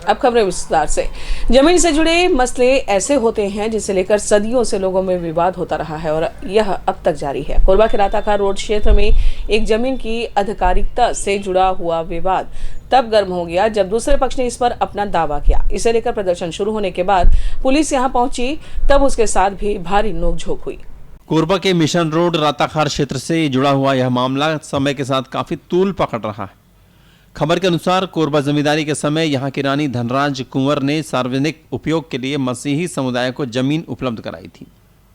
अब खबरें विस्तार से। जमीन से जुड़े मसले ऐसे होते हैं जिसे लेकर सदियों से लोगों में विवाद होता रहा है और यह अब तक जारी है। कोरबा के राताखार रोड क्षेत्र में एक जमीन की आधिकारिकता से जुड़ा हुआ विवाद तब गर्म हो गया जब दूसरे पक्ष ने इस पर अपना दावा किया। इसे लेकर प्रदर्शन शुरू होने के बाद पुलिस यहां पहुंची, तब उसके साथ भी भारी नोकझोंक हुई। कोरबा के मिशन रोड राताखार क्षेत्र से जुड़ा हुआ यह मामला समय के साथ काफी तूल पकड़ रहा है। खबर के अनुसार कोरबा जमींदारी के समय यहां की रानी धनराज कुंवर ने सार्वजनिक उपयोग के लिए मसीही समुदाय को जमीन उपलब्ध कराई थी।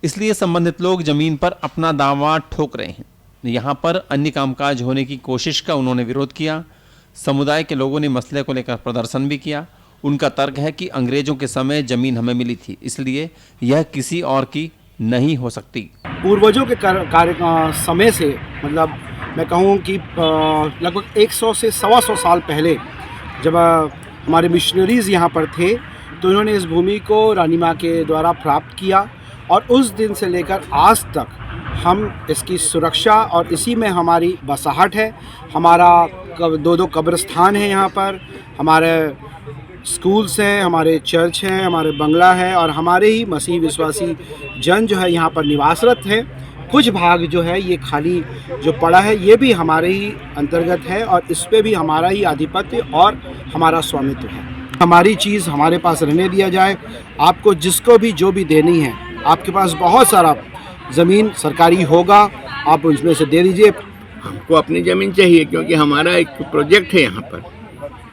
इसलिए संबंधित लोग जमीन पर अपना दावा ठोक रहे हैं। यहां पर अन्य कामकाज होने की कोशिश का उन्होंने विरोध किया। समुदाय के लोगों ने मसले को लेकर प्रदर्शन भी किया। उनका तर्क है कि अंग्रेजों के समय जमीन हमें मिली थी, इसलिए यह किसी और की नहीं हो सकती। पूर्वजों के समय से, मतलब मैं कहूँ कि लगभग 100 से 125 साल पहले जब हमारे मिशनरीज़ यहाँ पर थे तो इन्होंने इस भूमि को रानी माँ के द्वारा प्राप्त किया और उस दिन से लेकर आज तक हम इसकी सुरक्षा और इसी में हमारी बसाहट है। हमारा 2 कब्रिस्तान है यहाँ पर, हमारे स्कूल्स हैं, हमारे चर्च हैं, हमारे बंगला है और हमारे ही मसीह विश्वासी जन जो है यहाँ पर निवासरत है। कुछ भाग जो है ये खाली जो पड़ा है ये भी हमारे ही अंतर्गत है और इस पे भी हमारा ही आधिपत्य और हमारा स्वामित्व है। हमारी चीज़ हमारे पास रहने दिया जाए। आपको जिसको भी जो भी देनी है, आपके पास बहुत सारा ज़मीन सरकारी होगा, आप उसमें से दे दीजिए। हमको अपनी ज़मीन चाहिए क्योंकि हमारा एक प्रोजेक्ट है यहाँ पर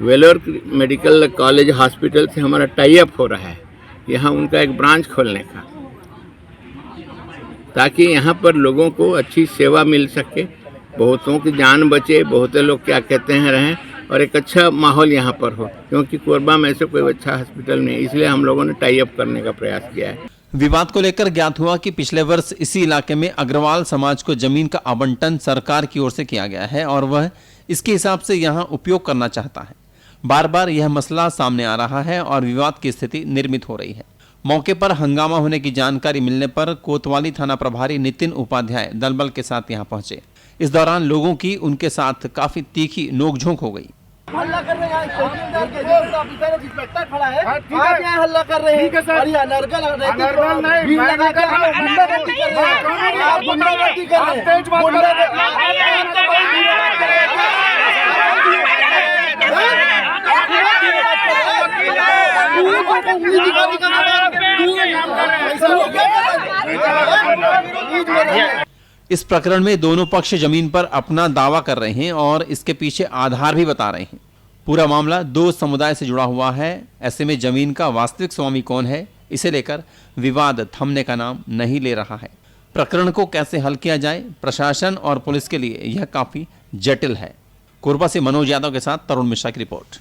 वेलोर मेडिकल कॉलेज हॉस्पिटल से हमारा टाई अप हो रहा है, यहाँ उनका एक ब्रांच खोलने का, ताकि यहाँ पर लोगों को अच्छी सेवा मिल सके, बहुतों की जान बचे, बहुत लोग क्या कहते हैं रहें और एक अच्छा माहौल यहाँ पर हो, क्योंकि कोरबा में ऐसे कोई अच्छा हॉस्पिटल नहीं, इसलिए हम लोगों ने टाई अप करने का प्रयास किया है। विवाद को लेकर ज्ञात हुआ कि पिछले वर्ष इसी इलाके में अग्रवाल समाज को जमीन का आवंटन सरकार की ओर से किया गया है और वह इसके हिसाब से यहाँ उपयोग करना चाहता है। बार बार यह मसला सामने आ रहा है और विवाद की स्थिति निर्मित हो रही है। मौके पर हंगामा होने की जानकारी मिलने पर कोतवाली थाना प्रभारी नितिन उपाध्याय दलबल के साथ यहां पहुंचे। इस दौरान लोगों की उनके साथ काफी तीखी नोकझोंक हो गई। हल्ला कर रहे हैं, खड़ा है, आप यहाँ हल्ला कर रहे हैं और ये अनर्गल नहीं, गुंडागर्दी कर रहे हैं, आप गुंडागर्दी कर रहे हैं। इस प्रकरण में दोनों पक्ष जमीन पर अपना दावा कर रहे हैं और इसके पीछे आधार भी बता रहे हैं। पूरा मामला 2 समुदाय से जुड़ा हुआ है। ऐसे में जमीन का वास्तविक स्वामी कौन है, इसे लेकर विवाद थमने का नाम नहीं ले रहा है। प्रकरण को कैसे हल किया जाए, प्रशासन और पुलिस के लिए यह काफी जटिल है। कोरबा से मनोज यादव के साथ तरुण मिश्रा की रिपोर्ट।